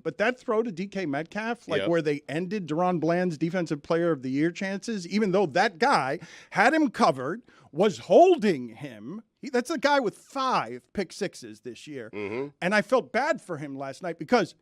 but that throw to DK Metcalf, Yep. where they ended Deron Bland's Defensive Player of the Year chances, even though that guy had him covered, was holding him. That's a guy with 5 pick sixes this year. Mm-hmm. And I felt bad for him last night because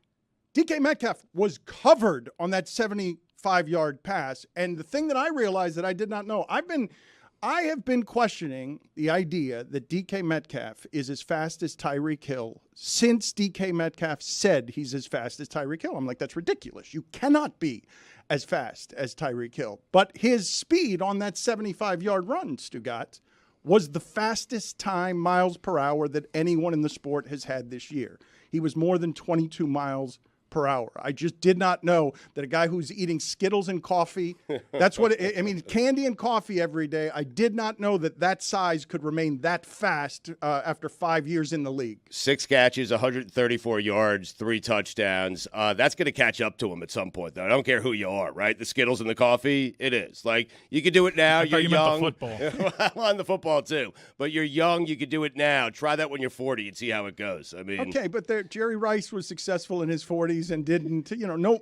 DK Metcalf was covered on that 75-yard pass. And the thing that I realized that I did not know, I have been questioning the idea that DK Metcalf is as fast as Tyreek Hill since DK Metcalf said he's as fast as Tyreek Hill. I'm like, that's ridiculous. You cannot be as fast as Tyreek Hill. But his speed on that 75-yard run, Stugotz, was the fastest time miles per hour that anyone in the sport has had this year. He was more than 22 miles per hour. I just did not know that a guy who's eating Skittles and coffee, that's what I mean, candy and coffee every day. I did not know that size could remain that fast after 5 years in the league. 6 catches, 134 yards, 3 touchdowns. That's going to catch up to him at some point, though. I don't care who you are, right? The Skittles and the coffee, it is. Like, you can do it now. You're young. Meant the football. Well, on the football, too. But you're young. You can do it now. Try that when you're 40 and see how it goes. I mean, okay, but Jerry Rice was successful in his 40s and didn't,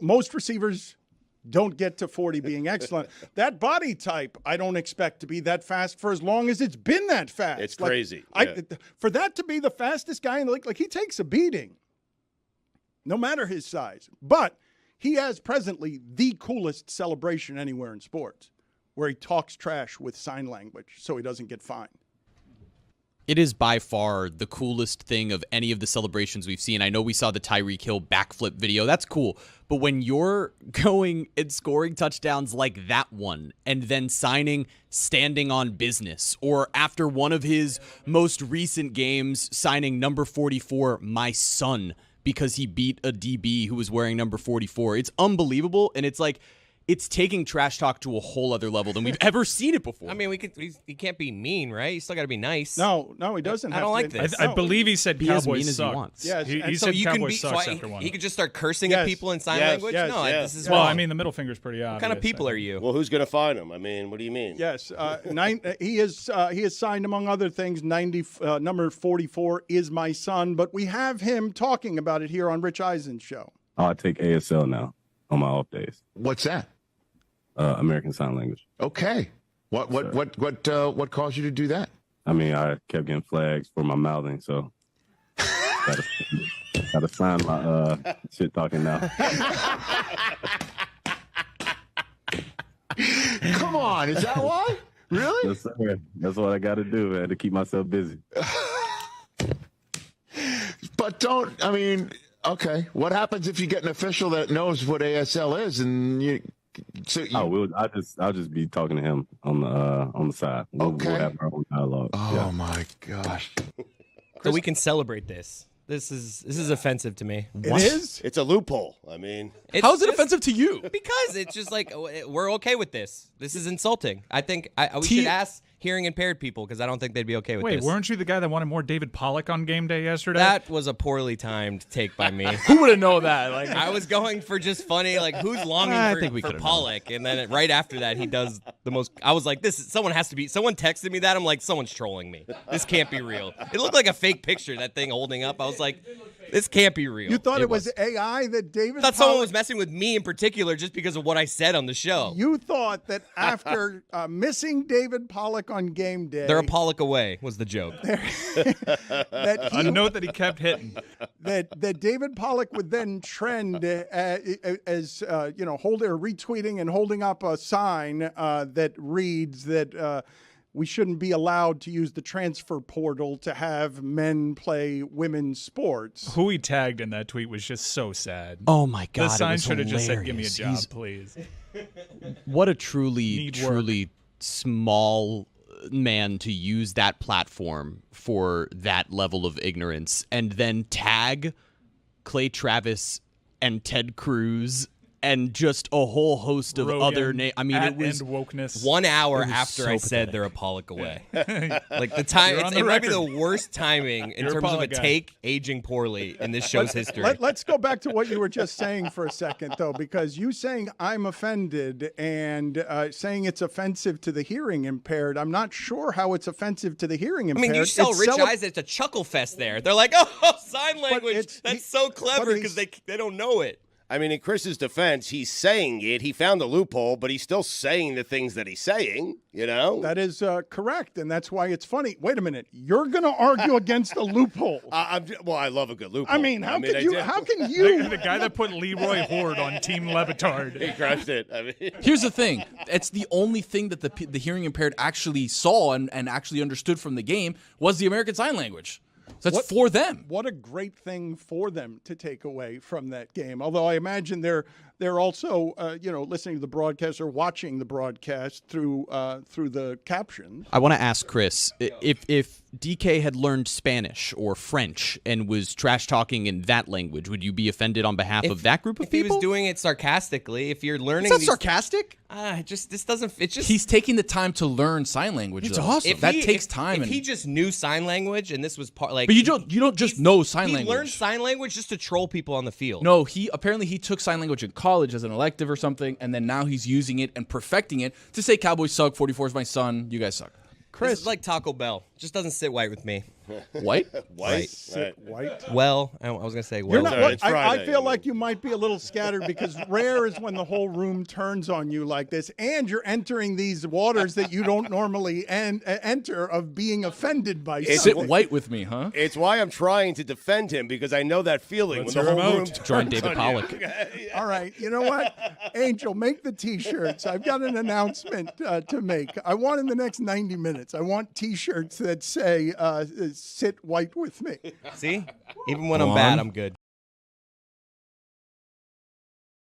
most receivers don't get to 40 being excellent. That body type, I don't expect to be that fast for as long as it's been that fast. It's crazy. For that to be the fastest guy in the league, he takes a beating, no matter his size. But he has presently the coolest celebration anywhere in sports, where he talks trash with sign language so he doesn't get fined. It is by far the coolest thing of any of the celebrations we've seen. I know we saw the Tyreek Hill backflip video. That's cool. But when you're going and scoring touchdowns like that one and then standing on business, or after one of his most recent games signing number 44, my son, because he beat a DB who was wearing number 44, it's unbelievable. And it's taking trash talk to a whole other level than we've ever seen it before. I mean, he can't be mean, right? You still got to be nice. No, he doesn't. I don't like this. I believe he said Cowboys as mean as suck. he wants. Yes, he said Cowboys sucks after one. He could just start cursing at people in sign language? This is well, wrong. I mean, the middle finger's pretty obvious. What kind of people are you? well, who's going to fine him? I mean, what do you mean? Yes, he has signed, among other things, number 44 is my son, but we have him talking about it here on Rich Eisen's show. I take ASL now on my off days. What's that? American Sign Language. Okay. What caused you to do that? I mean, I kept getting flags for my mouthing, so gotta sign my shit talking now. Come on, is that why? Really? Yes, sir. That's what I got to do, man, to keep myself busy. But okay. What happens if you get an official that knows what ASL is and you? I'll just be talking to him on the side. We'll have our own dialogue. Oh my gosh! So we can celebrate this. This is offensive to me. It is? It's a loophole. I mean, How is it offensive to you? Because it's just like, we're okay with this. This is insulting. I think we should ask hearing impaired people, because I don't think they'd be okay with Wait, this. weren't you the guy that wanted more David Pollock on game day yesterday? That was a poorly timed take by me. Who would have known that? I was going for just funny, who's longing for Pollock, and then right after that, he does the most. I was like, someone texted me that. I'm like, someone's trolling me. This can't be real. It looked like a fake picture, that thing holding up. I was like, this can't be real. You thought it was AI that David? I thought someone was messing with me in particular just because of what I said on the show. You thought that after missing David Pollock on game day, they're a Pollock away was the joke. A note that he kept hitting. That David Pollock would then trend as retweeting and holding up a sign that reads that we shouldn't be allowed to use the transfer portal to have men play women's sports. Who he tagged in that tweet was just so sad. Oh my God! The sign should have just said, "Give me a job, please." What a truly small man to use that platform for that level of ignorance, and then tag Clay Travis and Ted Cruz and just a whole host of Rogan, other names. I mean, it was wokeness. 1 hour after so I said pathetic. they're a Pollock away. Like the time, You're on the it might be record. the worst timing in You're a terms of a Pollock guy. take aging poorly in this show's history. Let's go back to what you were just saying for a second, though, because you saying I'm offended and saying it's offensive to the hearing impaired. I'm not sure how it's offensive to the hearing I impaired. mean, you sell It's rich cele- eyes. It's a chuckle fest there. They're like, oh, sign language. it's- That's so clever but because they don't know it. I mean, in Chris's defense, he's saying it. He found the loophole, but he's still saying the things that he's saying, you know? That is correct, and that's why it's funny. Wait a minute, you're going to argue against a loophole? Well, I love a good loophole. I mean, how can I you? did. How can you? The guy that put Leroy Horde on Team Le Batard. He crushed it. I mean, Here's the thing. It's the only thing that the hearing impaired actually saw and actually understood from the game was the American Sign Language. So that's for them. What a great thing for them to take away from that game. Although I imagine they're also listening to the broadcast or watching the broadcast through the captions. I want to ask Chris if DK had learned Spanish or French and was trash talking in that language, would you be offended on behalf of that group of If he people? was doing it sarcastically, if you're learning, It's not these, sarcastic. this doesn't. It just He's taking the time to learn sign language. It's though. awesome. That takes time. If he just knew sign language and this was part, like, but you don't just know sign he language. learned sign language just to troll people on the field. No, he took sign language in college as an elective or something, and then now he's using it and perfecting it to say Cowboys suck, 44 is my son, you guys suck. Chris, is like Taco Bell. Just doesn't sit right with me. White? white. Sit white. Well, I was gonna say well. You're not, Sorry, what- it's I Friday. feel like you might be a little scattered because rare is when the whole room turns on you like this, and you're entering these waters that you don't normally enter of being offended by Sit something. white with me, huh? It's why I'm trying to defend him because I know that feeling Let's when the hear whole him room out. Join turns David on Pollock. you. All right, you know what? Angel, make the T-shirts. I've got an announcement to make. I want in the next 90 minutes, I want T-shirts that say, sit white with me. See, even when I'm bad, I'm good.